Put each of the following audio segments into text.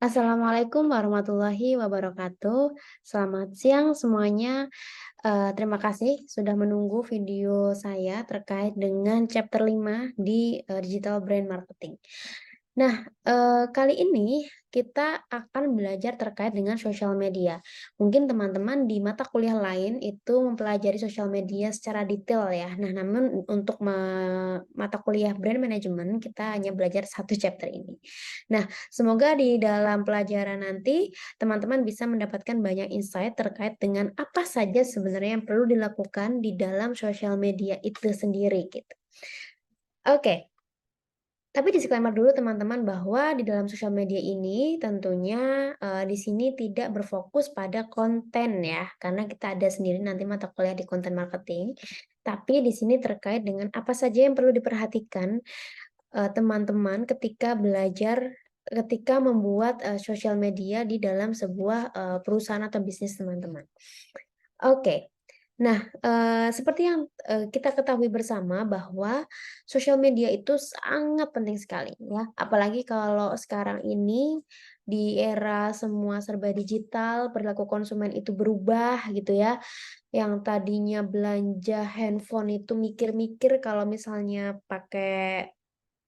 Assalamualaikum warahmatullahi wabarakatuh. Selamat siang semuanya. Terima kasih sudah menunggu video saya terkait dengan chapter 5 di digital brand marketing. Nah, kali ini kita akan belajar terkait dengan sosial media. Mungkin teman-teman di mata kuliah lain itu mempelajari sosial media secara detail ya. Nah, namun untuk mata kuliah brand management kita hanya belajar satu chapter ini. Nah, semoga di dalam pelajaran nanti teman-teman bisa mendapatkan banyak insight terkait dengan apa saja sebenarnya yang perlu dilakukan di dalam sosial media itu sendiri gitu. Oke, tapi disclaimer dulu teman-teman bahwa di dalam sosial media ini tentunya, di sini tidak berfokus pada konten ya, karena kita ada sendiri nanti mata kuliah di content marketing. Tapi di sini terkait dengan apa saja yang perlu diperhatikan, teman-teman ketika membuat, sosial media di dalam sebuah, perusahaan atau bisnis teman-teman. Oke. Nah, seperti yang, kita ketahui bersama bahwa sosial media itu sangat penting sekali ya, apalagi kalau sekarang ini di era semua serba digital, perilaku konsumen itu berubah gitu ya, yang tadinya belanja handphone itu mikir-mikir kalau misalnya pakai,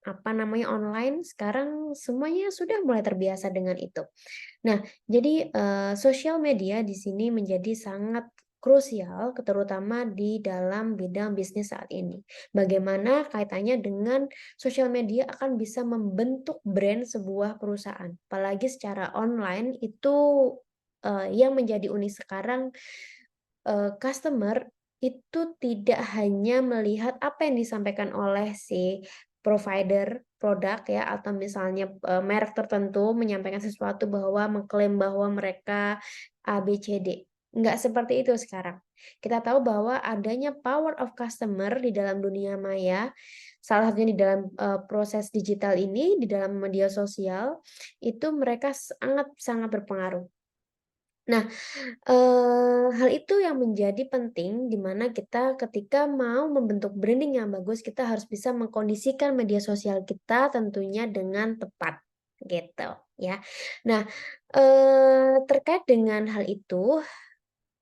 apa namanya, online, sekarang semuanya sudah mulai terbiasa dengan itu. Nah, jadi, sosial media di sini menjadi sangat krusial, terutama di dalam bidang bisnis saat ini. Bagaimana kaitannya dengan sosial media akan bisa membentuk brand sebuah perusahaan. Apalagi secara online itu, yang menjadi unik sekarang, customer itu tidak hanya melihat apa yang disampaikan oleh si provider produk ya, atau misalnya, merek tertentu menyampaikan sesuatu bahwa mengklaim bahwa mereka A, B, C, D. Nggak seperti itu sekarang. Kita tahu bahwa adanya power of customer di dalam dunia maya, salah satunya di dalam, proses digital ini, di dalam media sosial, itu mereka sangat sangat berpengaruh. Nah, hal itu yang menjadi penting di mana kita ketika mau membentuk branding yang bagus, kita harus bisa mengkondisikan media sosial kita tentunya dengan tepat, gitu ya. Nah, terkait dengan hal itu,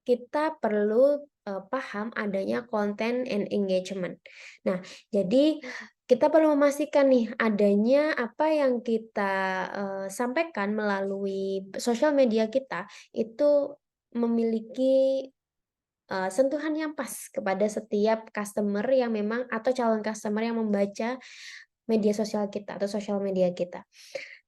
kita perlu, paham adanya content and engagement. Nah, jadi kita perlu memastikan nih adanya apa yang kita, sampaikan melalui sosial media kita itu memiliki, sentuhan yang pas kepada setiap customer yang memang atau calon customer yang membaca media sosial kita atau sosial media kita.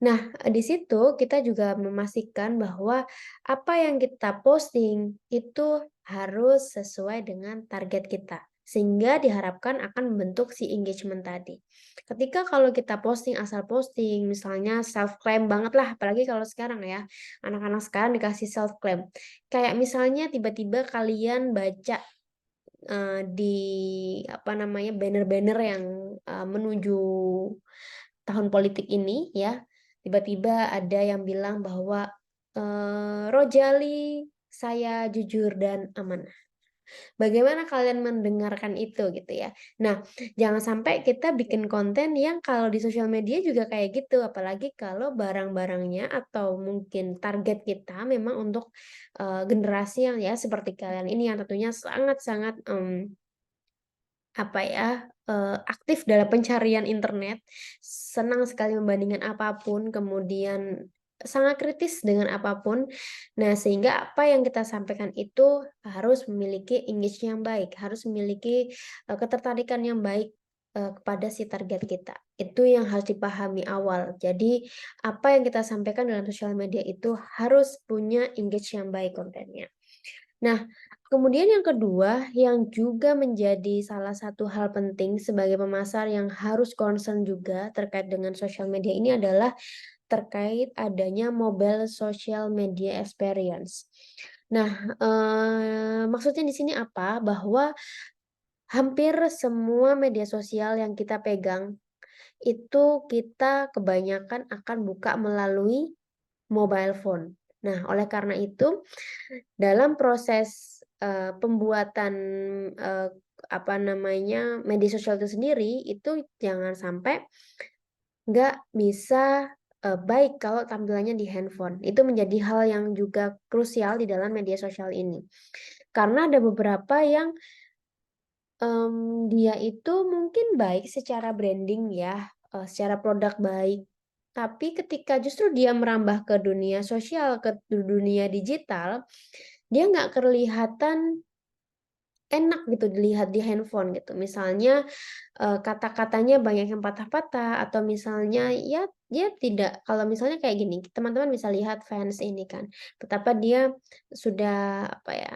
Nah, di situ kita juga memastikan bahwa apa yang kita posting itu harus sesuai dengan target kita, sehingga diharapkan akan membentuk si engagement tadi. Ketika kalau kita posting, asal posting, misalnya self claim banget lah, apalagi kalau sekarang ya, anak-anak sekarang dikasih self claim. Kayak misalnya tiba-tiba kalian baca, di apa namanya, banner-banner yang, menuju tahun politik ini ya, tiba-tiba ada yang bilang bahwa, "Rojali, saya jujur dan amanah." Bagaimana kalian mendengarkan itu gitu ya. Nah, jangan sampai kita bikin konten yang kalau di sosial media juga kayak gitu, apalagi kalau barang-barangnya atau mungkin target kita memang untuk, generasi yang ya seperti kalian ini yang tentunya sangat-sangat, apa ya, aktif dalam pencarian internet, senang sekali membandingkan apapun, kemudian sangat kritis dengan apapun. Nah, sehingga apa yang kita sampaikan itu harus memiliki engage yang baik, harus memiliki, ketertarikan yang baik, kepada si target kita. Itu yang harus dipahami awal. Jadi, apa yang kita sampaikan dalam sosial media itu harus punya engage yang baik kontennya. Nah, kemudian yang kedua, yang juga menjadi salah satu hal penting sebagai pemasar yang harus concern juga terkait dengan sosial media ini adalah terkait adanya mobile social media experience. Nah, maksudnya di sini apa? Bahwa hampir semua media sosial yang kita pegang, itu kita kebanyakan akan buka melalui mobile phone. Nah, oleh karena itu dalam proses, pembuatan, eee, apa namanya, media sosial itu sendiri, itu jangan sampai nggak bisa, baik kalau tampilannya di handphone. Itu menjadi hal yang juga krusial di dalam media sosial ini. Karena ada beberapa yang dia itu mungkin baik secara branding ya, secara produk baik, tapi ketika justru dia merambah ke dunia sosial, ke dunia digital, dia nggak kelihatan enak gitu dilihat di handphone gitu. Misalnya, kata-katanya banyak yang patah-patah atau misalnya ya dia tidak kalau misalnya kayak gini, teman-teman bisa lihat fans ini kan, betapa dia sudah apa ya,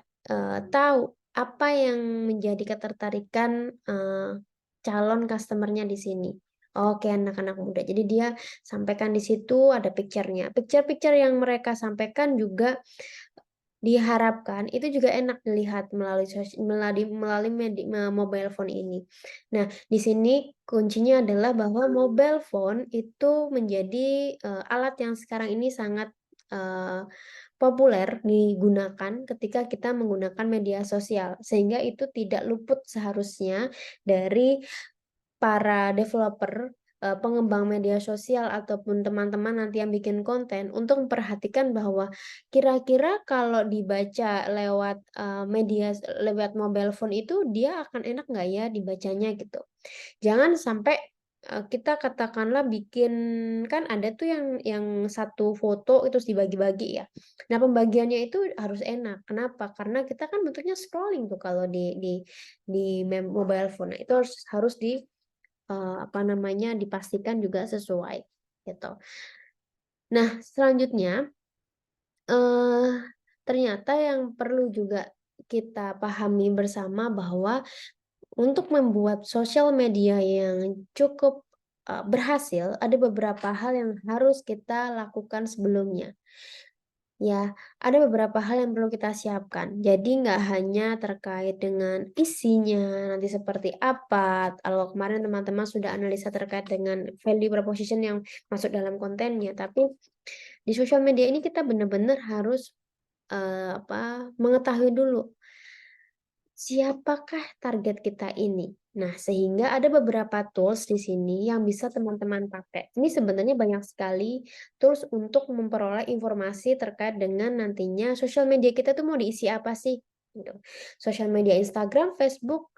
tahu apa yang menjadi ketertarikan, calon customer-nya di sini. Oke, anak-anak muda. Jadi dia sampaikan di situ ada picture-nya. Picture-picture yang mereka sampaikan juga diharapkan itu juga enak dilihat melalui mobile phone ini. Nah, di sini kuncinya adalah bahwa mobile phone itu menjadi, alat yang sekarang ini sangat, eee, populer digunakan ketika kita menggunakan media sosial, sehingga itu tidak luput seharusnya dari para developer, pengembang media sosial ataupun teman-teman nanti yang bikin konten untuk memperhatikan bahwa kira-kira kalau dibaca lewat, lewat mobile phone itu dia akan enak nggak ya dibacanya gitu. Jangan sampai, kita katakanlah bikin kan ada tuh yang satu foto itu terus dibagi-bagi ya. Nah pembagiannya itu harus enak, kenapa? Karena kita kan bentuknya scrolling tuh kalau di mobile phone. Nah itu harus harus apa namanya, dipastikan juga sesuai, gitu. Nah, selanjutnya, eee, ternyata yang perlu juga kita pahami bersama bahwa untuk membuat sosial media yang cukup, berhasil, ada beberapa hal yang harus kita lakukan sebelumnya. Ya, ada beberapa hal yang perlu kita siapkan. Jadi nggak hanya terkait dengan isinya, nanti seperti apa, kalau kemarin teman-teman sudah analisa terkait dengan value proposition yang masuk dalam kontennya, tapi di sosial media ini kita benar-benar harus, mengetahui dulu siapakah target kita ini? Nah, sehingga ada beberapa tools di sini yang bisa teman-teman pakai. Ini sebenarnya banyak sekali tools untuk memperoleh informasi terkait dengan nantinya sosial media kita tuh mau diisi apa sih, gitu. Sosial media Instagram, Facebook,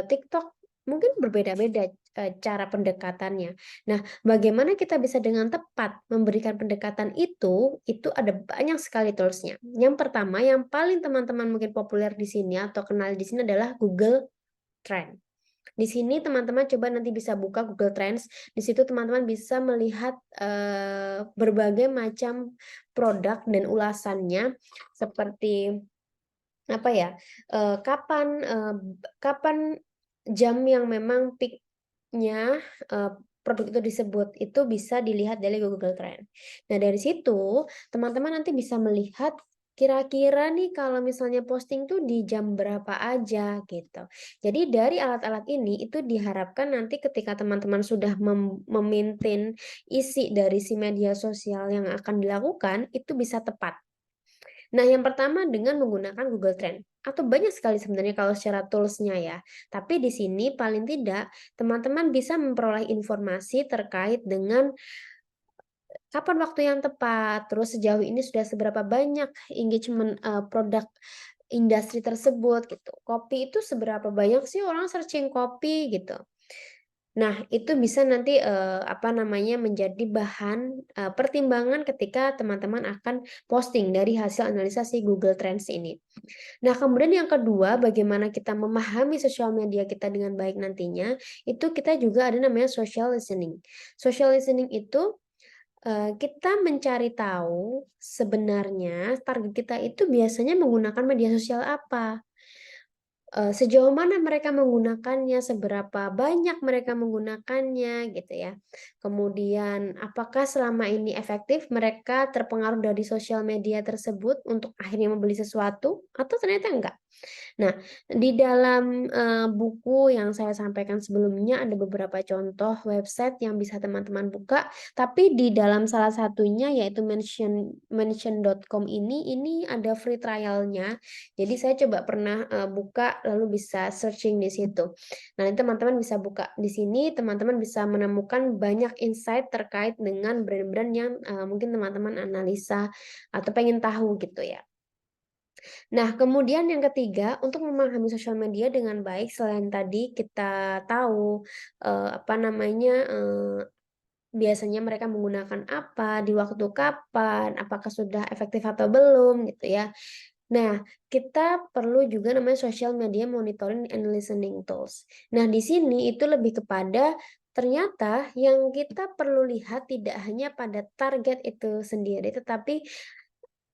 TikTok, mungkin berbeda-beda, cara pendekatannya. Nah, bagaimana kita bisa dengan tepat memberikan pendekatan itu ada banyak sekali tools-nya. Yang pertama, yang paling teman-teman mungkin populer di sini atau kenal di sini adalah Google Trend. Di sini teman-teman coba nanti bisa buka Google Trends, di situ teman-teman bisa melihat, berbagai macam produk dan ulasannya seperti apa ya, kapan jam yang memang peak-nya, produk itu disebut, itu bisa dilihat dari Google Trend. Nah, dari situ teman-teman nanti bisa melihat kira-kira nih kalau misalnya posting tuh di jam berapa aja gitu. Jadi dari alat-alat ini itu diharapkan nanti ketika teman-teman sudah memaintain isi dari si media sosial yang akan dilakukan, itu bisa tepat. Nah, yang pertama dengan menggunakan Google Trend, atau banyak sekali sebenarnya kalau secara tools-nya ya. Tapi di sini paling tidak teman-teman bisa memperoleh informasi terkait dengan kapan waktu yang tepat, terus sejauh ini sudah seberapa banyak engagement, produk industri tersebut gitu. Kopi itu seberapa banyak sih orang searching kopi gitu. Nah, itu bisa nanti, apa namanya, menjadi bahan, pertimbangan ketika teman-teman akan posting dari hasil analisa si Google Trends ini. Nah, kemudian yang kedua, bagaimana kita memahami sosial media kita dengan baik nantinya, itu kita juga ada namanya social listening. Social listening itu, kita mencari tahu sebenarnya target kita itu biasanya menggunakan media sosial apa. Sejauh mana mereka menggunakannya, seberapa banyak mereka menggunakannya, gitu ya. Kemudian apakah selama ini efektif mereka terpengaruh dari sosial media tersebut untuk akhirnya membeli sesuatu atau ternyata enggak. Nah, di dalam, buku yang saya sampaikan sebelumnya ada beberapa contoh website yang bisa teman-teman buka, tapi di dalam salah satunya yaitu mention.com ini ada free trial-nya. Jadi saya coba pernah, buka lalu bisa searching di situ. Nah, nanti teman-teman bisa buka di sini, teman-teman bisa menemukan banyak insight terkait dengan brand-brand yang, mungkin teman-teman analisa atau pengen tahu gitu ya. Nah, kemudian yang ketiga, untuk memahami sosial media dengan baik selain tadi kita tahu, apa namanya, biasanya mereka menggunakan apa, di waktu kapan, apakah sudah efektif atau belum gitu ya. Nah, kita perlu juga namanya social media monitoring and listening tools. Nah, di sini itu lebih kepada ternyata yang kita perlu lihat tidak hanya pada target itu sendiri, tetapi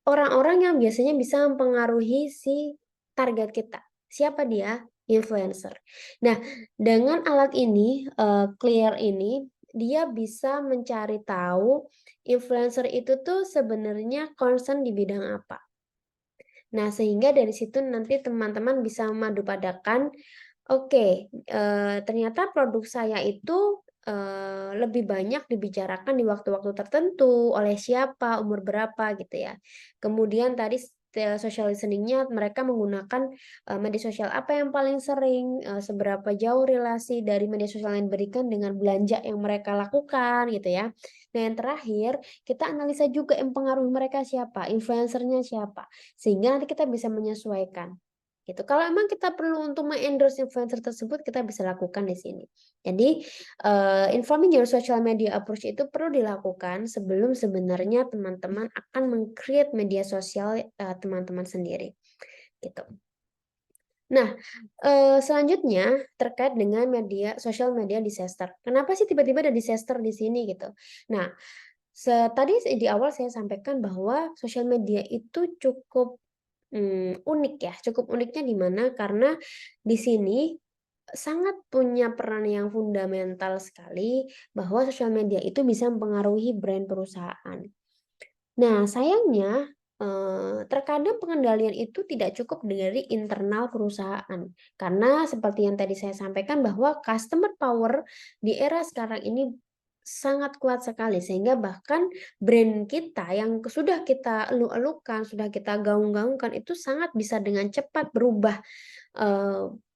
orang-orang yang biasanya bisa mempengaruhi si target kita. Siapa dia? Influencer. Nah, dengan alat ini, Clear ini, dia bisa mencari tahu influencer itu tuh sebenarnya concern di bidang apa. Nah, sehingga dari situ nanti teman-teman bisa memadupadankan, oke, ternyata produk saya itu, lebih banyak dibicarakan di waktu-waktu tertentu, oleh siapa, umur berapa, gitu ya. Kemudian tadi social listening-nya mereka menggunakan, media sosial apa yang paling sering, seberapa jauh relasi dari media sosial yang diberikan dengan belanja yang mereka lakukan, gitu ya. Nah, yang terakhir, kita analisa juga yang pengaruh mereka siapa, influencer-nya siapa, sehingga nanti kita bisa menyesuaikan. Gitu. Kalau emang kita perlu untuk me-endorse influencer tersebut, kita bisa lakukan di sini. Jadi, informing your social media approach itu perlu dilakukan sebelum sebenarnya teman-teman akan meng-create media sosial, teman-teman sendiri, gitu. Nah, selanjutnya terkait dengan social media disaster. Kenapa sih tiba-tiba ada disaster di sini gitu? Nah, tadi di awal saya sampaikan bahwa sosial media itu cukup unik ya, cukup uniknya di mana karena di sini sangat punya peran yang fundamental sekali bahwa sosial media itu bisa mempengaruhi brand perusahaan. Nah, sayangnya, terkadang pengendalian itu tidak cukup dari internal perusahaan. Karena seperti yang tadi saya sampaikan bahwa customer power di era sekarang ini sangat kuat sekali, sehingga bahkan brand kita yang sudah kita elu-elukan, sudah kita gaung-gaungkan itu sangat bisa dengan cepat berubah,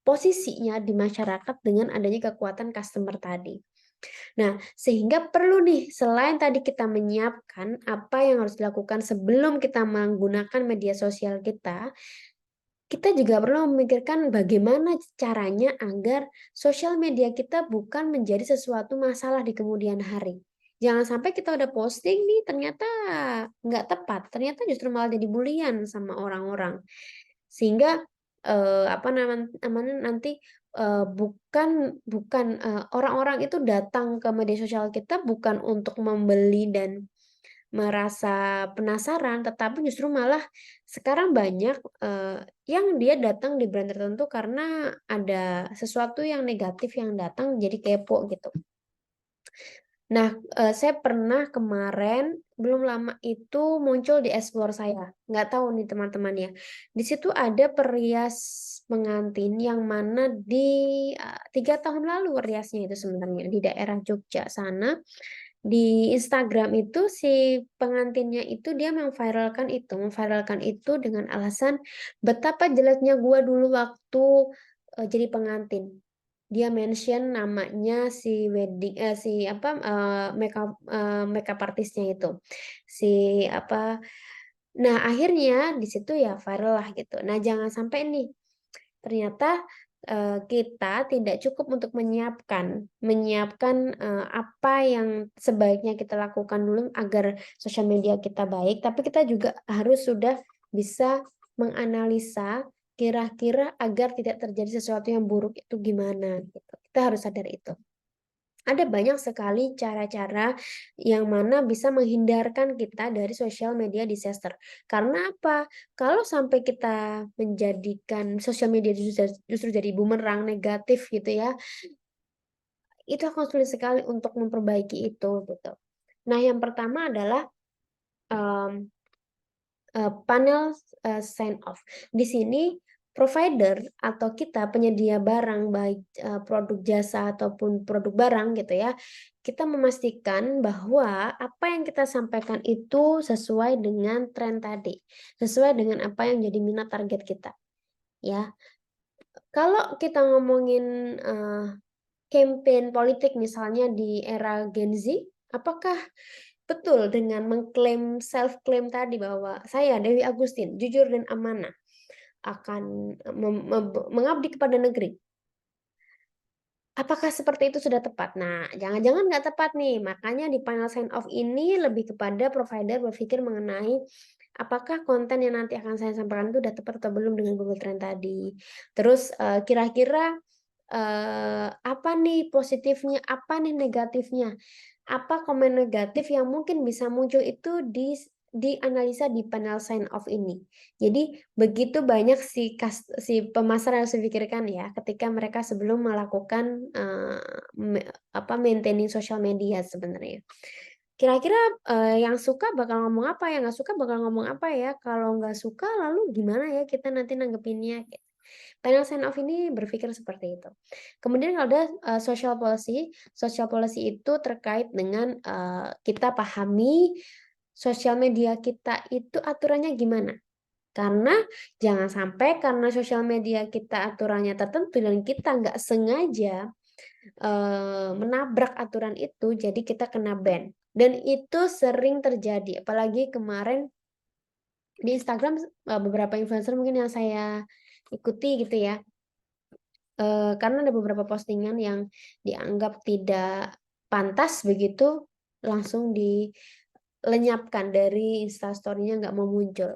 posisinya di masyarakat dengan adanya kekuatan customer tadi. Nah, sehingga perlu nih, selain tadi kita menyiapkan apa yang harus dilakukan sebelum kita menggunakan media sosial kita juga perlu memikirkan bagaimana caranya agar sosial media kita bukan menjadi sesuatu masalah di kemudian hari. Jangan sampai kita udah posting nih, ternyata nggak tepat, ternyata justru malah jadi bulian sama orang-orang. Sehingga, apa namanya nanti, orang-orang itu datang ke media sosial kita bukan untuk membeli dan merasa penasaran, tetapi justru malah sekarang banyak, yang dia datang di brand tertentu karena ada sesuatu yang negatif yang datang jadi kepo gitu. Nah, saya pernah kemarin, belum lama itu muncul di explore saya, nggak tahu nih teman-teman ya. Di situ ada perias pengantin yang mana 3 tahun lalu riasnya itu sebenarnya, di daerah Jogja sana. Di Instagram itu si pengantinnya itu dia memviralkan itu dengan alasan, "Betapa jeleknya gua dulu waktu, jadi pengantin." Dia mention namanya si apa, makeup artist-nya itu, si apa nah akhirnya di situ ya viral lah gitu. Nah jangan sampai nih, ternyata, kita tidak cukup untuk menyiapkan, apa yang sebaiknya kita lakukan dulu agar sosial media kita baik, tapi kita juga harus sudah bisa menganalisa kira-kira agar tidak terjadi sesuatu yang buruk itu gimana gitu. Kita harus sadar itu. Ada banyak sekali cara-cara yang mana bisa menghindarkan kita dari social media disaster. Karena apa? Kalau sampai kita menjadikan sosial media justru jadi bumerang negatif gitu ya, itu akan sulit sekali untuk memperbaiki itu gitu. Nah, yang pertama adalah, mmm, panel, sign off. Di sini provider atau kita penyedia barang baik produk jasa ataupun produk barang gitu ya, kita memastikan bahwa apa yang kita sampaikan itu sesuai dengan tren tadi, sesuai dengan apa yang jadi minat target kita, ya. Kalau kita ngomongin campaign politik misalnya di era Gen Z, apakah betul dengan mengklaim self claim tadi bahwa saya Dewi Agustin jujur dan amanah akan mengabdi kepada negeri. Apakah seperti itu sudah tepat? Nah, jangan-jangan nggak tepat nih. Makanya di panel sign off ini lebih kepada provider berpikir mengenai apakah konten yang nanti akan saya sampaikan itu sudah tepat atau belum dengan Google Trend tadi. Terus kira-kira apa nih positifnya, apa nih negatifnya? Apa komen negatif yang mungkin bisa muncul itu dianalisa di panel sign off ini. Jadi begitu banyak si pemasar yang harus dipikirkan ya ketika mereka sebelum melakukan maintaining social media sebenarnya. Kira-kira yang suka bakal ngomong apa, yang nggak suka bakal ngomong apa ya? Kalau nggak suka lalu gimana ya kita nanti nanggepinnya? Gitu. Panel sign off ini berpikir seperti itu. Kemudian kalau ada social policy itu terkait dengan kita pahami sosial media kita itu aturannya gimana? Karena jangan sampai karena sosial media kita aturannya tertentu dan kita nggak sengaja menabrak aturan itu, jadi kita kena ban. Dan itu sering terjadi, apalagi kemarin di Instagram beberapa influencer mungkin yang saya ikuti gitu ya, karena ada beberapa postingan yang dianggap tidak pantas begitu, langsung dilenyapkan dari Instastory-nya nggak mau muncul.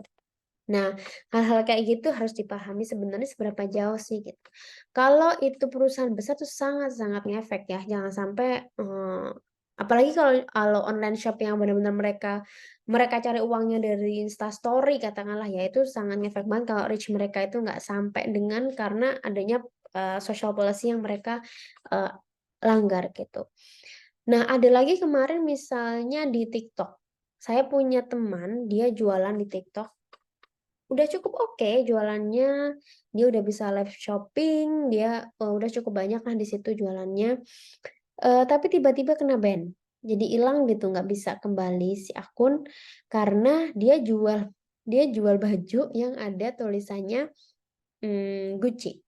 Nah, hal-hal kayak gitu harus dipahami sebenarnya seberapa jauh sih gitu. Kalau itu perusahaan besar tuh sangat-sangat ngefek ya, jangan sampai apalagi kalau online shop yang benar-benar mereka cari uangnya dari Instastory katakanlah ya, itu sangat ngefek banget kalau reach mereka itu nggak sampai dengan karena adanya social policy yang mereka langgar gitu. Nah, ada lagi kemarin misalnya di TikTok. Saya punya teman, dia jualan di TikTok. Udah cukup oke jualannya, dia udah bisa live shopping, dia udah cukup banyak lah di situ jualannya. Tapi tiba-tiba kena ban. Jadi hilang gitu, nggak bisa kembali si akun karena dia jual baju yang ada tulisannya Gucci.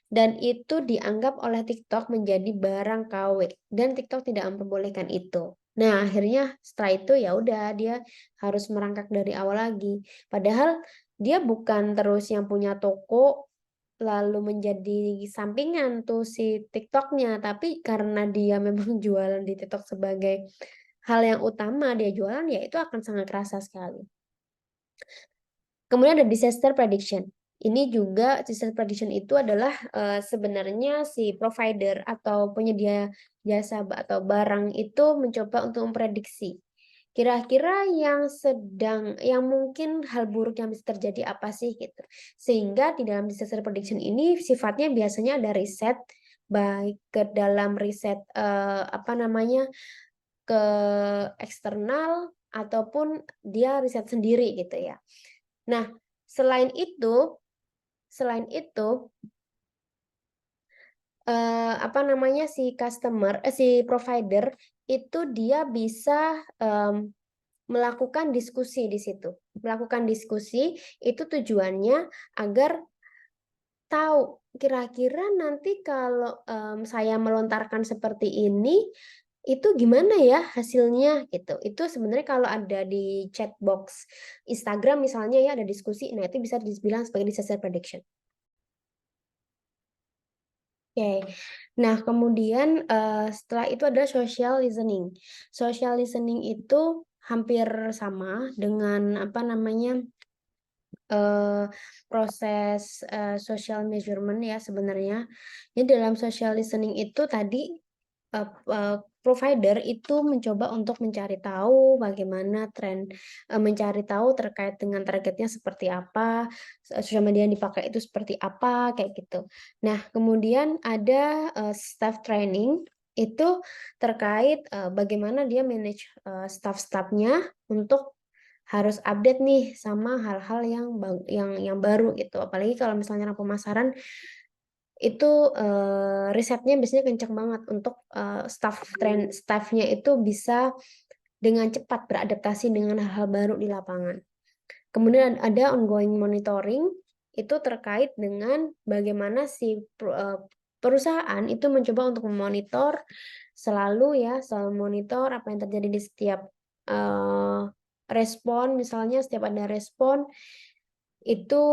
Dan itu dianggap oleh TikTok menjadi barang KW dan TikTok tidak memperbolehkan itu. Nah, akhirnya setelah itu ya udah dia harus merangkak dari awal lagi. Padahal dia bukan terus yang punya toko lalu menjadi sampingan tuh si TikToknya, tapi karena dia memang jualan di TikTok sebagai hal yang utama dia jualan ya itu akan sangat kerasa sekali. Kemudian ada disaster prediction. Ini juga disaster prediction itu adalah sebenarnya si provider atau penyedia jasa atau barang itu mencoba untuk memprediksi. Kira-kira yang mungkin hal buruk yang bisa terjadi apa sih gitu. Sehingga di dalam disaster prediction ini sifatnya biasanya ada riset baik ke dalam riset ke eksternal ataupun dia riset sendiri gitu ya. Nah, selain itu si provider itu dia bisa melakukan diskusi di situ. Melakukan diskusi itu tujuannya agar tahu kira-kira nanti kalau saya melontarkan seperti ini itu gimana ya hasilnya gitu. Itu sebenarnya kalau ada di chat box Instagram misalnya ya ada diskusi, nah itu bisa dibilang sebagai disaster prediction. Oke. Nah, kemudian setelah itu ada social listening. Social listening itu hampir sama dengan proses social measurement ya sebenarnya. Jadi dalam social listening itu tadi provider itu mencoba untuk mencari tahu bagaimana tren, mencari tahu terkait dengan targetnya seperti apa, sosial media yang dipakai itu seperti apa, kayak gitu. Nah, kemudian ada staff training, itu terkait bagaimana dia manage staff-staff-nya untuk harus update nih sama hal-hal yang baru gitu. Apalagi kalau misalnya orang pemasaran itu, risetnya biasanya kencang banget untuk, staff-nya itu bisa dengan cepat beradaptasi dengan hal-hal baru di lapangan. Kemudian ada ongoing monitoring, itu terkait dengan bagaimana si perusahaan itu mencoba untuk memonitor selalu monitor apa yang terjadi di setiap, respon, misalnya setiap ada respon, itu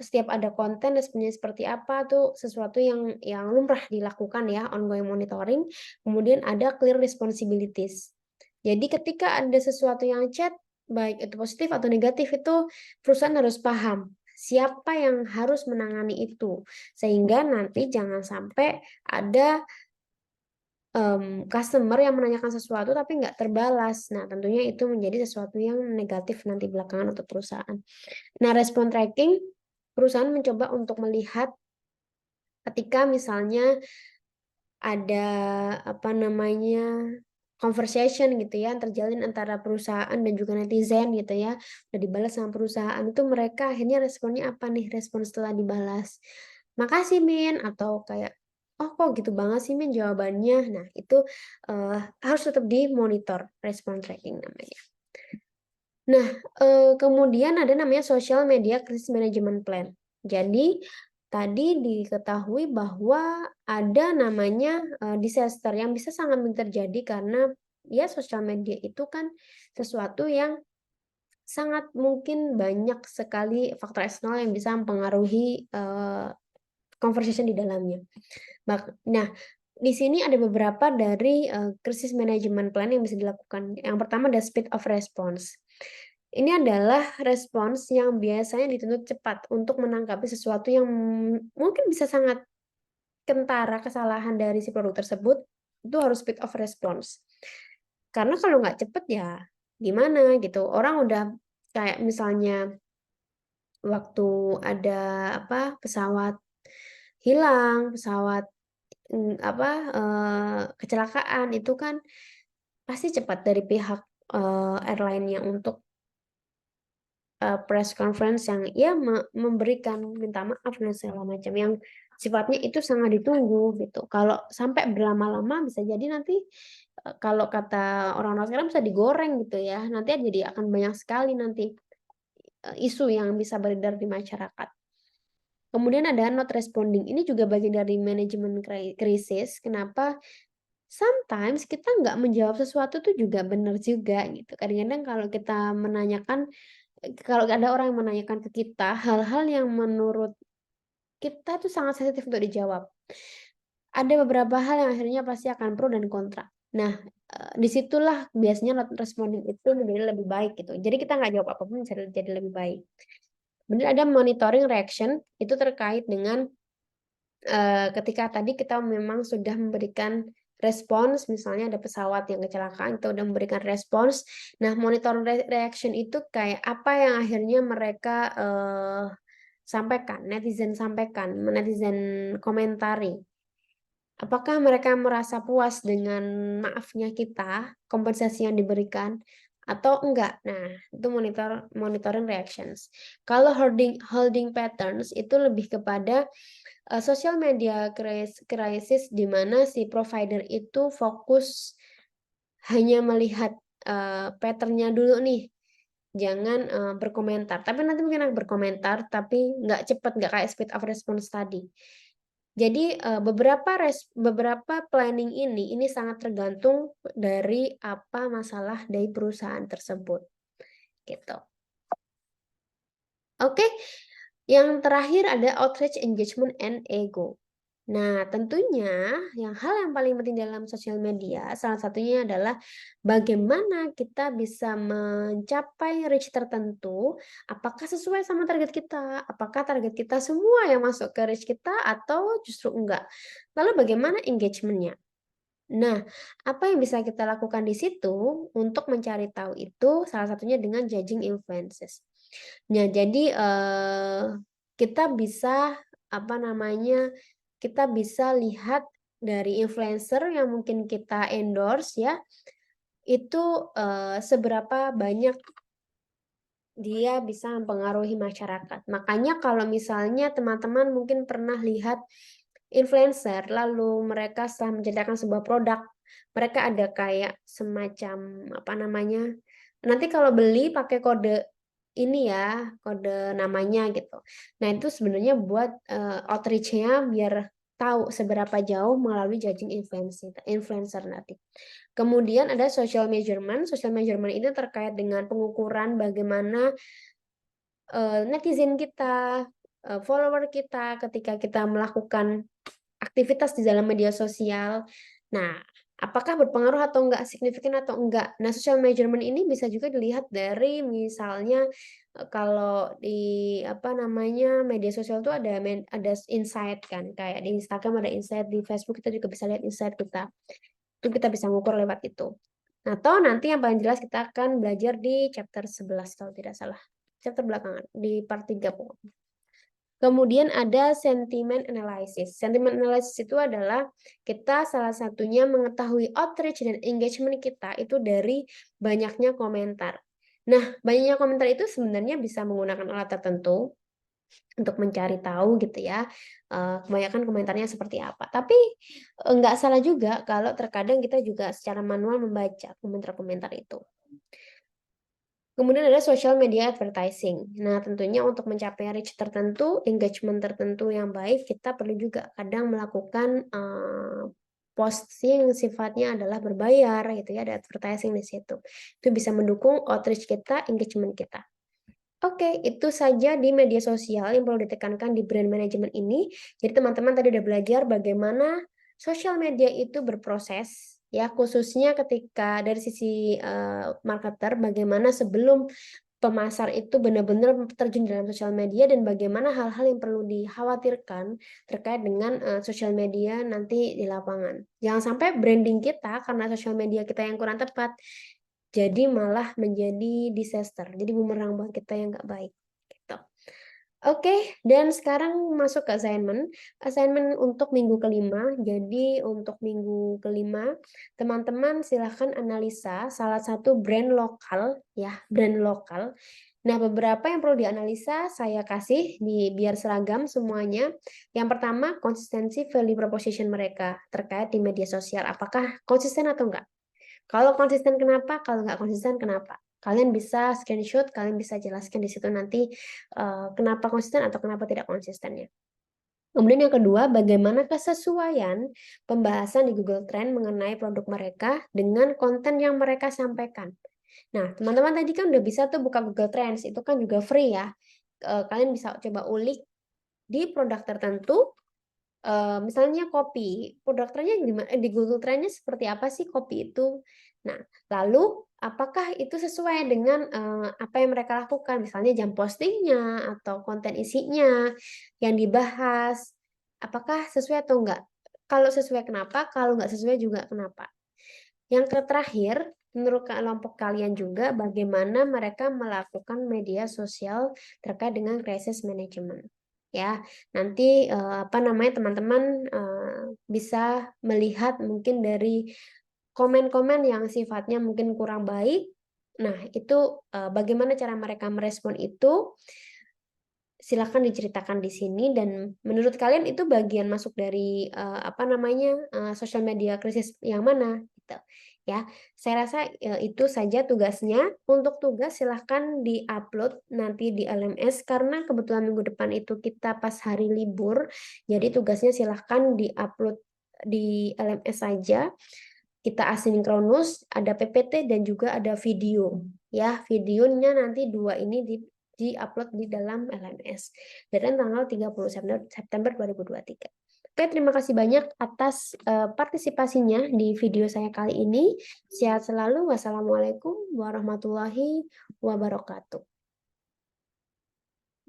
setiap ada konten responnya seperti apa tuh sesuatu yang lumrah dilakukan ya, ongoing monitoring, kemudian ada clear responsibilities. Jadi ketika ada sesuatu yang chat, baik itu positif atau negatif itu perusahaan harus paham, siapa yang harus menangani itu. Sehingga nanti jangan sampai ada, customer yang menanyakan sesuatu tapi nggak terbalas. Nah, tentunya itu menjadi sesuatu yang negatif nanti belakangan untuk perusahaan. Nah, respon tracking, perusahaan mencoba untuk melihat ketika misalnya ada, apa namanya, conversation gitu ya, yang terjalin antara perusahaan dan juga netizen gitu ya, udah dibalas sama perusahaan, itu mereka akhirnya responnya apa nih, respon setelah dibalas, "Makasih Min," atau kayak, "Oh kok gitu banget sih Min jawabannya?" Nah itu, harus tetap dimonitor, respon tracking namanya. Nah, kemudian ada namanya Social Media Crisis Management Plan. Jadi, tadi diketahui bahwa ada namanya, disaster yang bisa sangat mungkin terjadi karena ya sosial media itu kan sesuatu yang sangat mungkin banyak sekali faktor eksternal yang bisa mempengaruhi, conversation di dalamnya. Nah, di sini ada beberapa dari, krisis management plan yang bisa dilakukan. Yang pertama ada speed of response. Ini adalah respons yang biasanya dituntut cepat untuk menanggapi sesuatu yang mungkin bisa sangat kentara kesalahan dari si produk tersebut, itu harus speed of response. Karena kalau nggak cepet ya gimana gitu, orang udah kayak misalnya waktu ada pesawat hilang, pesawat, kecelakaan itu kan pasti cepat dari pihak, airline-nya untuk press conference yang ya memberikan minta maaf dan segala macam yang sifatnya itu sangat ditunggu gitu. Kalau sampai berlama-lama bisa jadi nanti, kalau kata orang-orang sekarang bisa digoreng gitu ya, nanti jadi akan banyak sekali nanti, isu yang bisa beredar di masyarakat. Kemudian ada not responding, ini juga bagian dari manajemen krisis, kenapa sometimes kita nggak menjawab sesuatu tuh juga benar juga gitu. Kadang-kadang kalau kita menanyakan kalau ada orang yang menanyakan ke kita hal-hal yang menurut kita tuh sangat sensitif untuk dijawab. Ada beberapa hal yang akhirnya pasti akan pro dan kontra. Nah, di biasanya not responding itu menjadi lebih baik gitu. Jadi kita nggak jawab apapun bisa jadi lebih baik. Kemudian ada monitoring reaction, itu terkait dengan ketika tadi kita memang sudah memberikan respons, misalnya ada pesawat yang kecelakaan, kita udah memberikan respons. Nah, monitor reaction itu kayak apa yang akhirnya mereka, sampaikan, netizen komentari. Apakah mereka merasa puas dengan maafnya kita, kompensasi yang diberikan, atau enggak? Nah, itu monitoring reactions. Kalau holding holding patterns itu lebih kepada sosial media crisis di mana si provider itu fokus hanya melihat, pattern-nya dulu nih, jangan, berkomentar. Tapi nanti mungkin akan berkomentar, tapi nggak cepet, nggak kayak speed of response tadi. Jadi, beberapa planning ini sangat tergantung dari apa masalah dari perusahaan tersebut, gitu. Oke, yang terakhir ada outreach, engagement, and ego. Nah, tentunya hal yang paling penting dalam sosial media, salah satunya adalah bagaimana kita bisa mencapai reach tertentu, apakah sesuai sama target kita, apakah target kita semua yang masuk ke reach kita atau justru enggak. Lalu bagaimana engagement-nya? Nah, apa yang bisa kita lakukan di situ untuk mencari tahu itu salah satunya dengan judging influences. Nah, jadi, kita bisa, apa namanya, kita bisa lihat dari influencer yang mungkin kita endorse ya, itu, seberapa banyak dia bisa mempengaruhi masyarakat. Makanya kalau misalnya teman-teman mungkin pernah lihat influencer, lalu mereka setelah menciptakan sebuah produk, mereka ada kayak semacam apa namanya? Nanti kalau beli pakai kode ini ya, kode namanya gitu. Nah, itu sebenarnya buat outreach-nya biar tahu seberapa jauh melalui judging influencer nanti. Kemudian ada social measurement. Social measurement ini terkait dengan pengukuran bagaimana netizen kita, follower kita ketika kita melakukan aktivitas di dalam media sosial. Nah, apakah berpengaruh atau enggak, signifikan atau enggak. Nah, social measurement ini bisa juga dilihat dari misalnya kalau di apa namanya media sosial itu ada insight kan, kayak di Instagram ada insight, di Facebook kita juga bisa lihat insight kita. Itu kita bisa ngukur lewat itu. Nah, atau nanti yang paling jelas kita akan belajar di chapter 11 kalau tidak salah. Chapter belakangan, di part 3 pokoknya. Kemudian ada sentiment analysis. Sentiment analysis itu adalah kita salah satunya mengetahui outreach dan engagement kita itu dari banyaknya komentar. Nah, banyaknya komentar itu sebenarnya bisa menggunakan alat tertentu untuk mencari tahu gitu ya, kebanyakan komentarnya seperti apa. Tapi nggak salah juga kalau terkadang kita juga secara manual membaca komentar-komentar itu. Kemudian ada social media advertising. Nah, tentunya untuk mencapai reach tertentu, engagement tertentu yang baik, kita perlu juga kadang melakukan posting yang sifatnya adalah berbayar gitu ya, ada advertising di situ. Itu bisa mendukung outreach kita, engagement kita. Oke, itu saja di media sosial yang perlu ditekankan di brand management ini. Jadi teman-teman tadi udah belajar bagaimana sosial media itu berproses, ya khususnya ketika dari sisi marketer, bagaimana sebelum pemasar itu benar-benar terjun dalam sosial media dan bagaimana hal-hal yang perlu dikhawatirkan terkait dengan sosial media nanti di lapangan. Jangan sampai branding kita karena sosial media kita yang kurang tepat jadi malah menjadi disaster, jadi bumerang buat kita yang nggak baik, gitu. Oke, dan sekarang masuk ke assignment. Assignment untuk minggu kelima. Jadi untuk minggu kelima, teman-teman silahkan analisa salah satu brand lokal, ya, brand lokal. Nah, beberapa yang perlu dianalisa saya kasih biar seragam semuanya. Yang pertama, konsistensi value proposition mereka terkait di media sosial. Apakah konsisten atau enggak? Kalau konsisten kenapa? Kalau nggak konsisten kenapa? Kalian bisa screenshot, kalian bisa jelaskan di situ nanti kenapa konsisten atau kenapa tidak konsistennya. Kemudian yang kedua, bagaimana kesesuaian pembahasan di Google Trend mengenai produk mereka dengan konten yang mereka sampaikan. Nah, teman-teman tadi kan udah bisa tuh buka Google Trends, itu kan juga free ya. Kalian bisa coba ulik di produk tertentu, misalnya kopi, produk trendnya di Google Trendnya seperti apa sih kopi itu? Nah, lalu apakah itu sesuai dengan apa yang mereka lakukan? Misalnya jam postingnya atau konten isinya yang dibahas, apakah sesuai atau enggak? Kalau sesuai kenapa? Kalau nggak sesuai juga kenapa? Yang terakhir, menurut kelompok kalian juga bagaimana mereka melakukan media sosial terkait dengan crisis management. Ya, nanti apa namanya teman-teman bisa melihat mungkin dari komen-komen yang sifatnya mungkin kurang baik. Nah, itu bagaimana cara mereka merespon itu silakan diceritakan di sini dan menurut kalian itu bagian masuk dari apa namanya sosial media krisis yang mana gitu ya. Saya rasa itu saja tugasnya. Untuk tugas silahkan diupload nanti di LMS karena kebetulan minggu depan itu kita pas hari libur. Jadi tugasnya silahkan diupload di LMS saja. Kita asinkronus, ada PPT dan juga ada video ya. Videonya nanti dua ini di-upload di dalam LMS. Deadline tanggal 30 September 2023. Oke, terima kasih banyak atas partisipasinya di video saya kali ini. Sehat selalu. Wassalamualaikum warahmatullahi wabarakatuh.